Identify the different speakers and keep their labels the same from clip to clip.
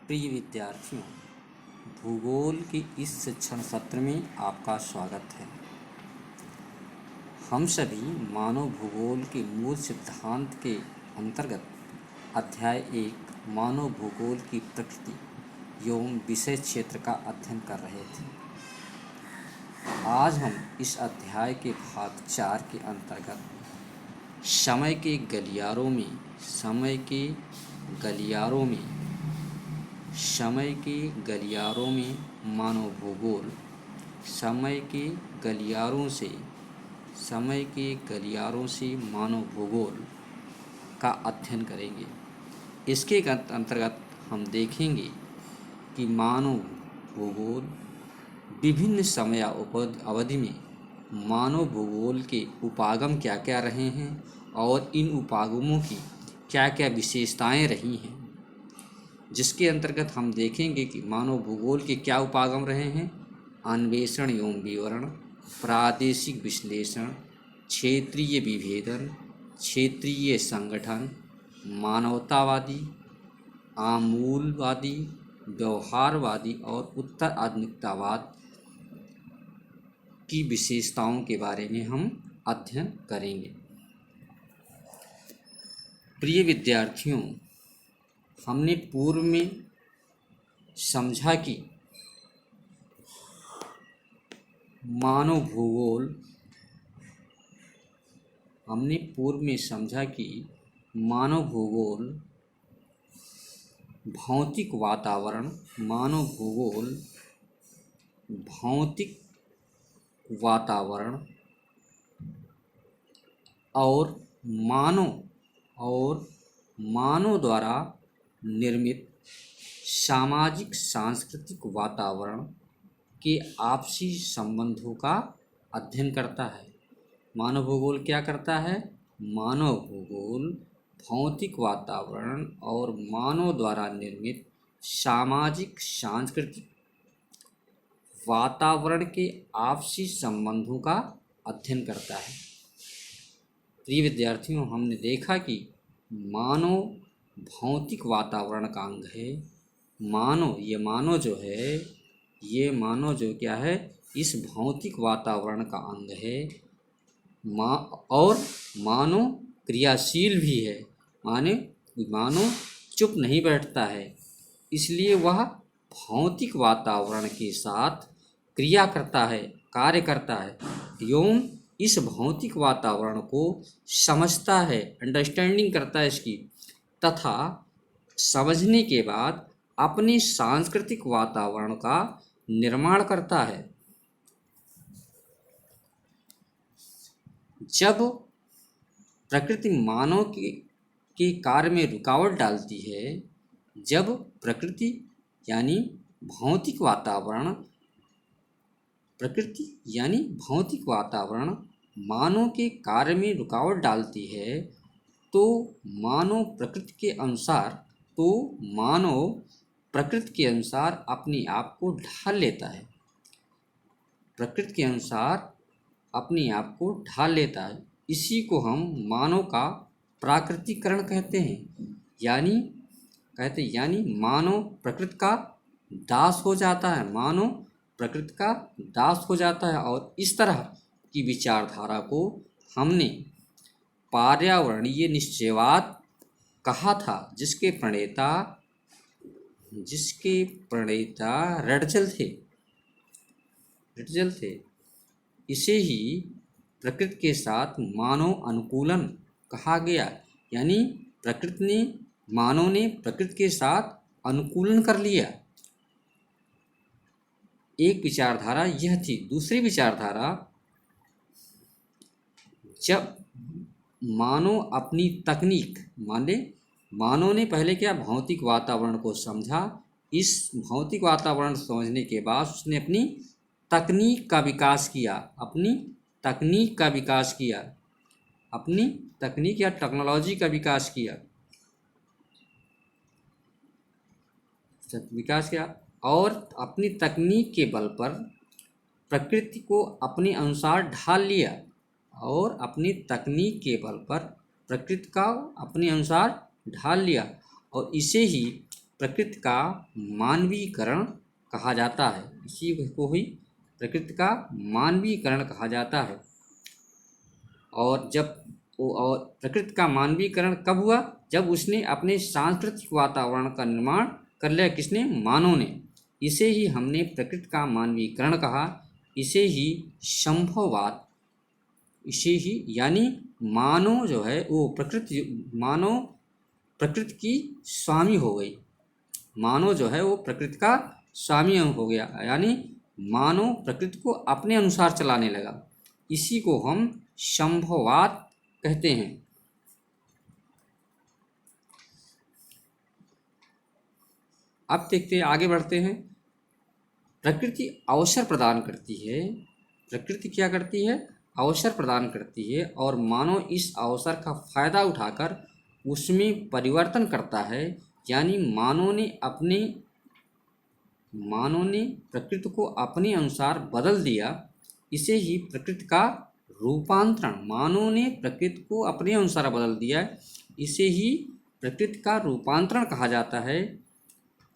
Speaker 1: प्रिय विद्यार्थियों, भूगोल के इस शिक्षण सत्र में आपका स्वागत है। हम सभी मानव भूगोल के मूल सिद्धांत के अंतर्गत अध्याय 1 मानव भूगोल की प्रकृति एवं विषय क्षेत्र का अध्ययन कर रहे थे। आज हम इस अध्याय के भाग 4 के अंतर्गत समय के गलियारों में मानव भूगोल, समय के गलियारों से मानव भूगोल का अध्ययन करेंगे। इसके अंतर्गत हम देखेंगे कि मानव भूगोल विभिन्न समय अवधि में मानव भूगोल के उपागम क्या क्या रहे हैं और इन उपागमों की क्या क्या विशेषताएं रही हैं, जिसके अंतर्गत हम देखेंगे कि मानव भूगोल के क्या उपागम रहे हैं। अन्वेषण एवं विवरण, प्रादेशिक विश्लेषण, क्षेत्रीय विभेदन, क्षेत्रीय संगठन, मानवतावादी, आमूलवादी, व्यवहारवादी और उत्तर आधुनिकतावाद की विशेषताओं के बारे में हम अध्ययन करेंगे। प्रिय विद्यार्थियों, हमने पूर्व में समझा कि मानव भूगोल भौतिक वातावरण और मानव द्वारा निर्मित सामाजिक सांस्कृतिक वातावरण के आपसी संबंधों का अध्ययन करता है। मानव भूगोल क्या करता है? मानव भूगोल भौतिक वातावरण और मानव द्वारा निर्मित सामाजिक सांस्कृतिक वातावरण के आपसी संबंधों का अध्ययन करता है। प्रिय विद्यार्थियों, हमने देखा कि मानव भौतिक वातावरण का अंग है। ये मानव जो क्या है, इस भौतिक वातावरण का अंग है। और मानव क्रियाशील भी है, मानव चुप नहीं बैठता है, इसलिए वह भौतिक वातावरण के साथ क्रिया करता है, कार्य करता है एवं इस भौतिक वातावरण को समझता है, अंडरस्टैंडिंग करता है इसकी, तथा समझने के बाद अपने सांस्कृतिक वातावरण का निर्माण करता है। जब प्रकृति मानव के कार्य में रुकावट डालती है, जब प्रकृति यानी भौतिक वातावरण मानव के कार्य में रुकावट डालती है, तो मानव प्रकृति के अनुसार अपने आप को ढाल लेता है। इसी को हम मानव का प्राकृतिकरण कहते हैं। यानी मानव प्रकृति का दास हो जाता है और इस तरह की विचारधारा को हमने पर्यावरणीय निश्चयवाद कहा था, जिसके प्रणेता रटजल थे। इसे ही प्रकृति के साथ मानव अनुकूलन कहा गया, यानी मानव ने प्रकृति के साथ अनुकूलन कर लिया। एक विचारधारा यह थी। दूसरी विचारधारा, जब मानव ने पहले क्या भौतिक वातावरण को समझा। इस भौतिक वातावरण समझने के बाद उसने अपनी तकनीक का टेक्नोलॉजी का विकास किया और अपनी तकनीक के बल पर प्रकृति को अपने अनुसार ढाल लिया और इसे ही प्रकृति का मानवीकरण कहा जाता है। इसी को ही प्रकृति का मानवीकरण कहा जाता है। और प्रकृति का मानवीकरण कब हुआ? जब उसने अपने सांस्कृतिक वातावरण का निर्माण कर लिया। किसने? मानव ने। इसे ही हमने प्रकृति का मानवीकरण कहा। इसे ही संभववाद, इसे ही यानी मानव जो है वो मानव प्रकृति की स्वामी हो गई। मानव जो है वो प्रकृति का स्वामी हो गया, यानी मानव प्रकृति को अपने अनुसार चलाने लगा। इसी को हम संभववाद कहते हैं। अब देखते हैं, आगे बढ़ते हैं। प्रकृति अवसर प्रदान करती है। प्रकृति क्या करती है? अवसर प्रदान करती है, और मानव इस अवसर का फायदा उठाकर उसमें परिवर्तन करता है। यानी मानव ने प्रकृति को अपने अनुसार बदल दिया। इसे ही प्रकृति का रूपांतरण, मानव ने प्रकृति को अपने अनुसार बदल दिया, इसे ही प्रकृति का रूपांतरण कहा जाता है।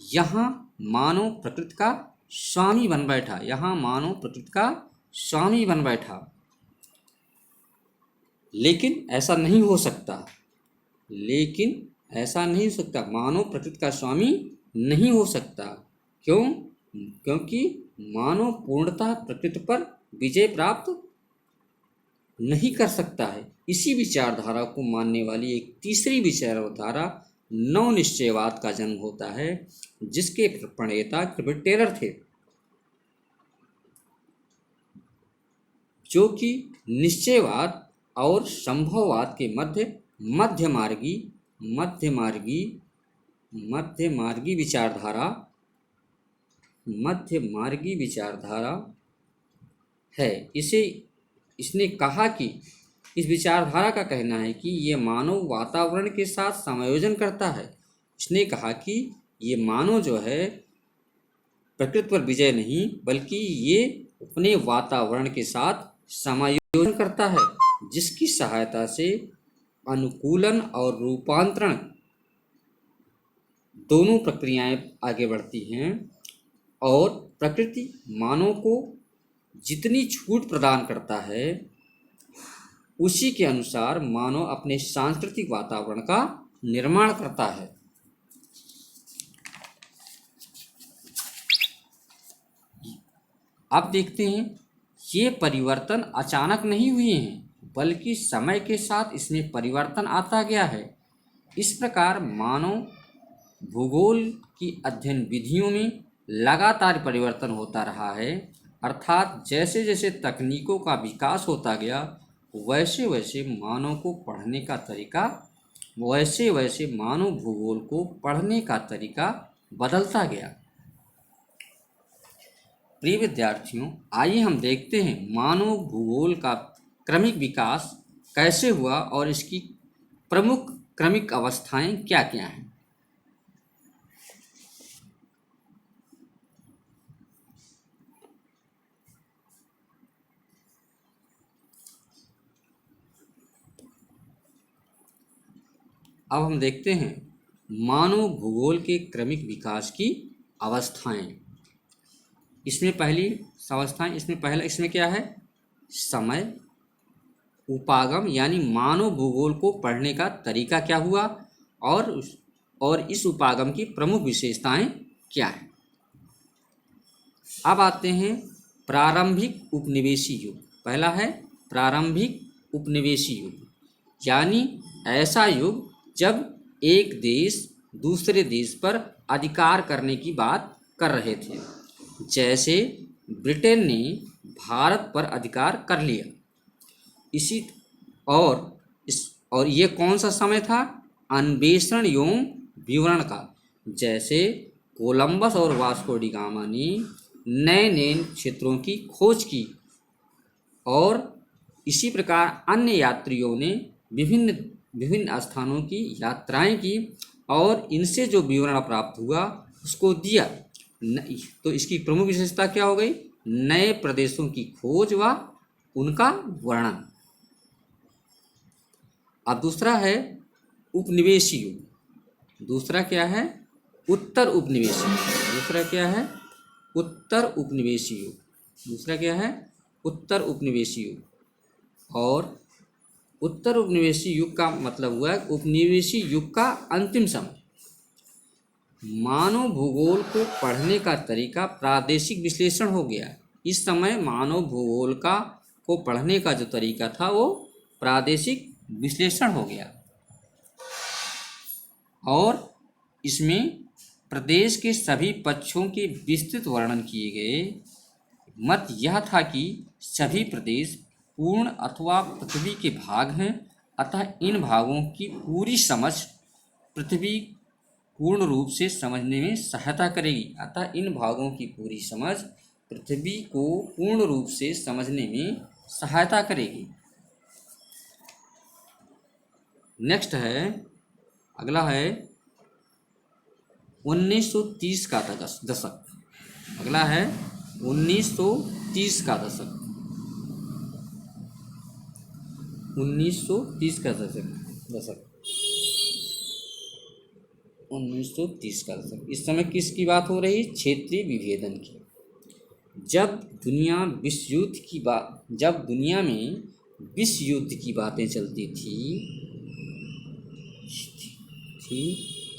Speaker 1: यहाँ मानव प्रकृति का स्वामी बन बैठा। यहाँ मानव प्रकृति का स्वामी बन बैठा। लेकिन ऐसा नहीं हो सकता। मानव प्रकृति का स्वामी नहीं हो सकता। क्यों? क्योंकि मानव पूर्णतः प्रकृति पर विजय प्राप्त नहीं कर सकता है। इसी विचारधारा को मानने वाली एक तीसरी विचारधारा नवनिश्चयवाद का जन्म होता है, जिसके प्रणेता क्रिप्ट टेलर थे, जो कि निश्चयवाद और संभववाद के मध्यमार्गी विचारधारा है। इसने कहा कि इस विचारधारा का कहना है कि ये मानव वातावरण के साथ समायोजन करता है। इसने कहा कि ये मानव जो है प्रकृति पर विजय नहीं, बल्कि ये अपने वातावरण के साथ समायोजन करता है, जिसकी सहायता से अनुकूलन और रूपांतरण दोनों प्रक्रियाएं आगे बढ़ती हैं। और प्रकृति मानव को जितनी छूट प्रदान करता है, उसी के अनुसार मानव अपने सांस्कृतिक वातावरण का निर्माण करता है। अब देखते हैं, ये परिवर्तन अचानक नहीं हुए हैं, बल्कि समय के साथ इसमें परिवर्तन आता गया है। इस प्रकार मानव भूगोल की अध्ययन विधियों में लगातार परिवर्तन होता रहा है। अर्थात जैसे जैसे तकनीकों का विकास होता गया, वैसे वैसे मानव भूगोल को पढ़ने का तरीका बदलता गया। प्रिय विद्यार्थियों, आइए हम देखते हैं मानव भूगोल का क्रमिक विकास कैसे हुआ और इसकी प्रमुख क्रमिक अवस्थाएं क्या क्या हैं। अब हम देखते हैं मानव भूगोल के क्रमिक विकास की अवस्थाएं। इसमें क्या है? समय, उपागम, यानी मानव भूगोल को पढ़ने का तरीका क्या हुआ, और इस उपागम की प्रमुख विशेषताएं क्या हैं। अब आते हैं प्रारंभिक उपनिवेशी युग। पहला है प्रारंभिक उपनिवेशी युग, यानी ऐसा युग जब एक देश दूसरे देश पर अधिकार करने की बात कर रहे थे। जैसे ब्रिटेन ने भारत पर अधिकार कर लिया। और ये कौन सा समय था? अन्वेषण एवं विवरण का। जैसे कोलंबस और वास्को डी गामा ने नए नए क्षेत्रों की खोज की, और इसी प्रकार अन्य यात्रियों ने विभिन्न स्थानों की यात्राएं की, और इनसे जो विवरण प्राप्त हुआ उसको दिया। तो इसकी प्रमुख विशेषता क्या हो गई? नए प्रदेशों की खोज व उनका वर्णन। अब दूसरा है उपनिवेशी युग। दूसरा क्या है? उत्तर उपनिवेशी युग। दूसरा क्या है? उत्तर उपनिवेशी युग। दूसरा क्या है? उत्तर उपनिवेशी युग। और उत्तर उपनिवेशी युग का मतलब हुआ उपनिवेशी युग का अंतिम समय। मानव भूगोल को पढ़ने का तरीका प्रादेशिक विश्लेषण हो गया। इस समय मानव भूगोल को पढ़ने का जो तरीका था वो प्रादेशिक विश्लेषण हो गया। और इसमें प्रदेश के सभी पक्षों के विस्तृत वर्णन किए गए। मत यह था कि सभी प्रदेश पूर्ण अथवा पृथ्वी के भाग हैं, अतः इन भागों की पूरी समझ पृथ्वी पूर्ण रूप से समझने में सहायता करेगी। अतः इन भागों की पूरी समझ पृथ्वी को पूर्ण रूप से समझने में सहायता करेगी। नेक्स्ट है, अगला है 1930 का दशक। अगला है 1930 का दशक। 1930 का दशक 1930 का दशक। इस समय किसकी बात हो रही? क्षेत्रीय विभेदन की। जब दुनिया में विश्व युद्ध की बातें चलती थी,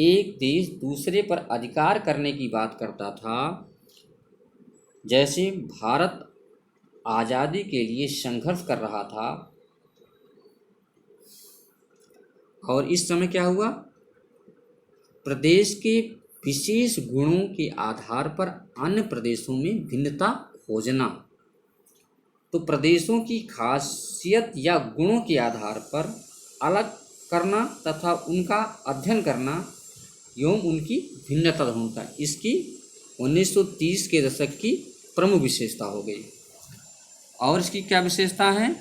Speaker 1: एक देश दूसरे पर अधिकार करने की बात करता था। जैसे भारत आज़ादी के लिए संघर्ष कर रहा था, और इस समय क्या हुआ? प्रदेश के विशेष गुणों के आधार पर अन्य प्रदेशों में भिन्नता खोजना। तो प्रदेशों की खासियत या गुणों के आधार पर अलग करना तथा उनका अध्ययन करना एवं उनकी भिन्नता ढूंढना, इसकी 1930 के दशक की प्रमुख विशेषता हो गई। और इसकी क्या विशेषता है?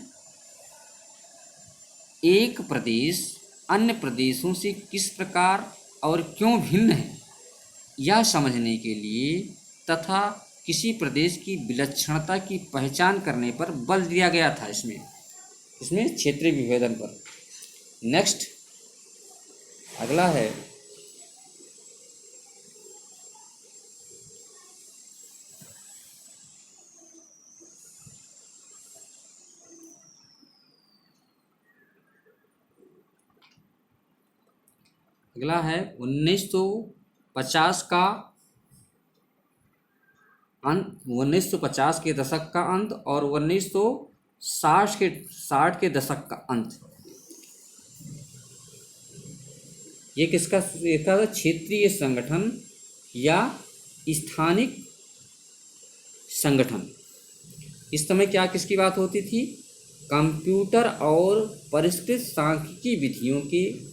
Speaker 1: एक प्रदेश अन्य प्रदेशों से किस प्रकार और क्यों भिन्न है, यह समझने के लिए तथा किसी प्रदेश की विलक्षणता की पहचान करने पर बल दिया गया था इसमें क्षेत्रीय विभेदन पर। नेक्स्ट, अगला है अगला है 1950 का अंत, 1950 के दशक का अंत और 1960 के दशक का अंत। ये किसका क्षेत्रीय संगठन या स्थानिक संगठन। इस समय क्या किसकी बात होती थी? कंप्यूटर और परिष्कृत सांख्यिकी विधियों के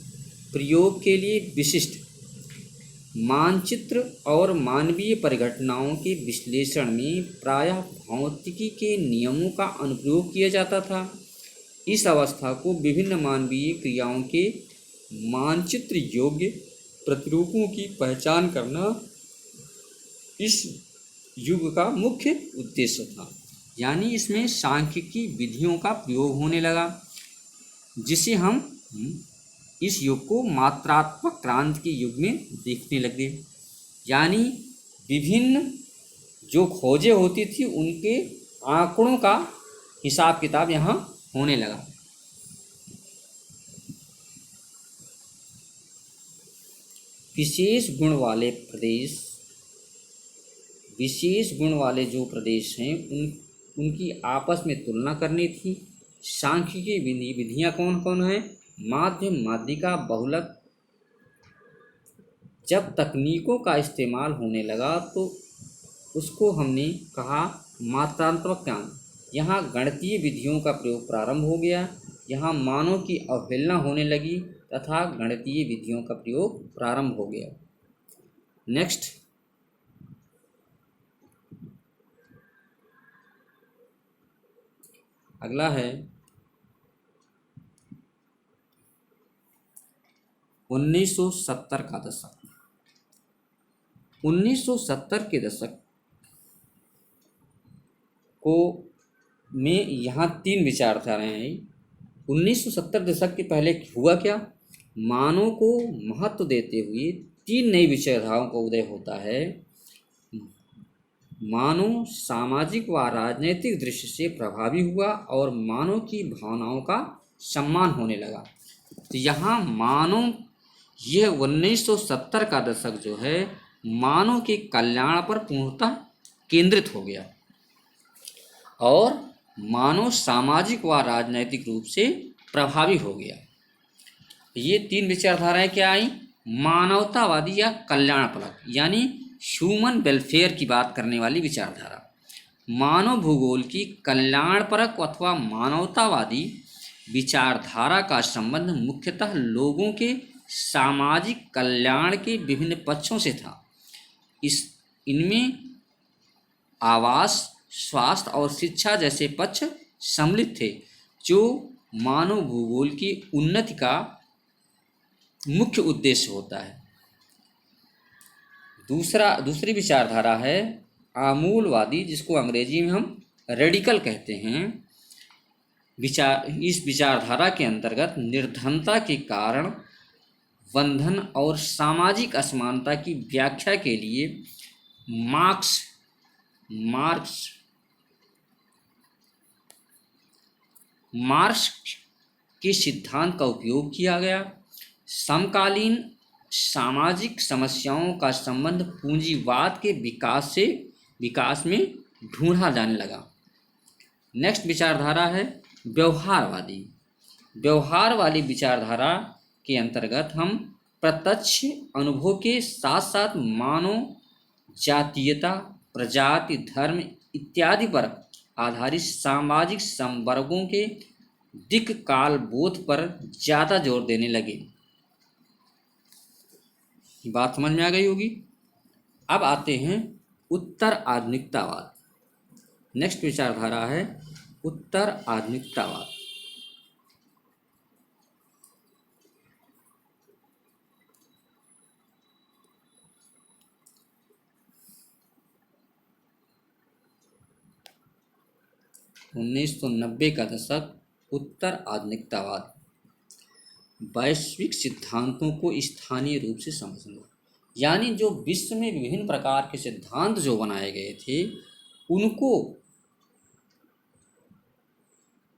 Speaker 1: प्रयोग के लिए विशिष्ट मानचित्र और मानवीय परिघटनाओं के विश्लेषण में प्रायः भौतिकी के नियमों का अनुप्रयोग किया जाता था। इस अवस्था को विभिन्न मानवीय क्रियाओं के मानचित्र योग्य प्रतिरूपों की पहचान करना इस युग का मुख्य उद्देश्य था। यानी इसमें सांख्यिकी विधियों का प्रयोग होने लगा, जिसे हम इस युग को मात्रात्मक क्रांति के युग में देखने लगे। यानी विभिन्न जो खोजें होती थी उनके आंकड़ों का हिसाब किताब यहाँ होने लगा। विशेष गुण वाले जो प्रदेश हैं उनकी आपस में तुलना करनी थी। सांख्यिकी विधियाँ कौन कौन हैं? माध्य, माध्यिका, बहुलक। जब तकनीकों का इस्तेमाल होने लगा तो उसको हमने कहा मात्रात्मक ज्ञान। यहाँ गणितीय विधियों का प्रयोग प्रारंभ हो गया। यहाँ मानव की अवहेलना होने लगी तथा गणितीय विधियों का प्रयोग प्रारंभ हो गया। नेक्स्ट, अगला है 1970 का दशक। 1970 के दशक को में यहाँ 3 विचारधाराएं हैं। 1970 दशक के पहले हुआ क्या? मानव को महत्व देते हुए तीन नई विचारधाराओं का उदय होता है। मानव सामाजिक व राजनीतिक दृष्टि से प्रभावी हुआ और मानव की भावनाओं का सम्मान होने लगा। तो यहाँ मानव, यह 1970 का दशक जो है मानव के कल्याण पर पूर्णतः केंद्रित हो गया और मानव सामाजिक व राजनैतिक रूप से प्रभावी हो गया। ये तीन विचारधाराएं क्या आई? मानवतावादी या कल्याणपरक यानी ह्यूमन वेलफेयर की बात करने वाली विचारधारा, मानव भूगोल की कल्याणपरक अथवा मानवतावादी विचारधारा का संबंध मुख्यतः लोगों के सामाजिक कल्याण के विभिन्न पक्षों से था। इनमें आवास, स्वास्थ्य और शिक्षा जैसे पक्ष सम्मिलित थे, जो मानव भूगोल की उन्नति का मुख्य उद्देश्य होता है। दूसरी विचारधारा है आमूलवादी, जिसको अंग्रेजी में हम रेडिकल कहते हैं। इस विचारधारा के अंतर्गत निर्धनता के कारण बंधन और सामाजिक असमानता की व्याख्या के लिए मार्क्स के सिद्धांत का उपयोग किया गया। समकालीन सामाजिक समस्याओं का संबंध पूंजीवाद के विकास में ढूंढा जाने लगा। नेक्स्ट विचारधारा है व्यवहारवादी। व्यवहार वाली विचारधारा के अंतर्गत हम प्रत्यक्ष अनुभव के साथ साथ मानव जातीयता, प्रजाति, धर्म इत्यादि पर आधारित सामाजिक संवर्गों के दिक् काल बोध पर ज़्यादा जोर देने लगे। बात समझ में आ गई होगी। अब आते हैं उत्तर आधुनिकतावाद। नेक्स्ट विचारधारा है उत्तर आधुनिकतावाद। उन्नीस सौ 1990 का दशक। उत्तर आधुनिकतावाद वैश्विक सिद्धांतों को स्थानीय रूप से समझना, यानी जो विश्व में विभिन्न प्रकार के सिद्धांत जो बनाए गए थे उनको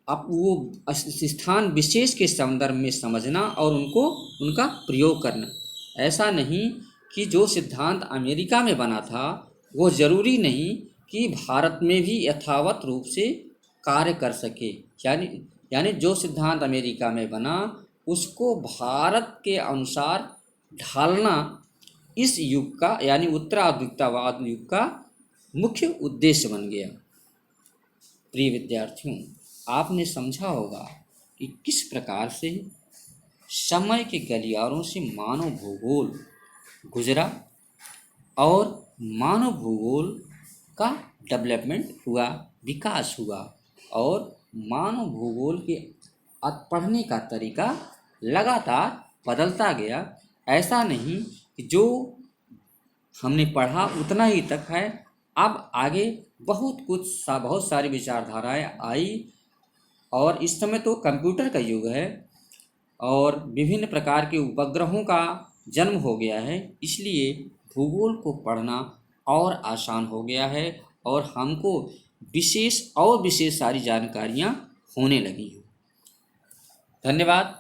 Speaker 1: अब वो स्थान विशेष के संदर्भ में समझना और उनका प्रयोग करना। ऐसा नहीं कि जो सिद्धांत अमेरिका में बना था वो ज़रूरी नहीं कि भारत में भी यथावत रूप से कार्य कर सके। यानी जो सिद्धांत अमेरिका में बना उसको भारत के अनुसार ढालना इस युग का यानी उत्तर आधुनिकतावाद युग का मुख्य उद्देश्य बन गया। प्रिय विद्यार्थियों, आपने समझा होगा कि किस प्रकार से समय के गलियारों से मानव भूगोल गुजरा और मानव भूगोल का डेवलपमेंट हुआ, विकास हुआ और मानव भूगोल के पढ़ने का तरीका लगातार बदलता गया। ऐसा नहीं कि जो हमने पढ़ा उतना ही तक है, अब आगे बहुत सारी विचारधाराएं आई और इस समय तो कंप्यूटर का युग है और विभिन्न प्रकार के उपग्रहों का जन्म हो गया है, इसलिए भूगोल को पढ़ना और आसान हो गया है और हमको विशेष सारी जानकारियां होने लगी हैं। धन्यवाद।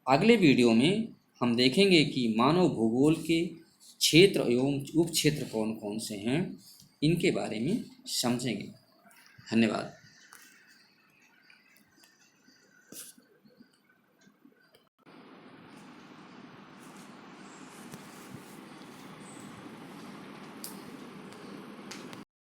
Speaker 1: अगले वीडियो में हम देखेंगे कि मानव भूगोल के क्षेत्र एवं उपक्षेत्र कौन कौन से हैं, इनके बारे में समझेंगे। धन्यवाद।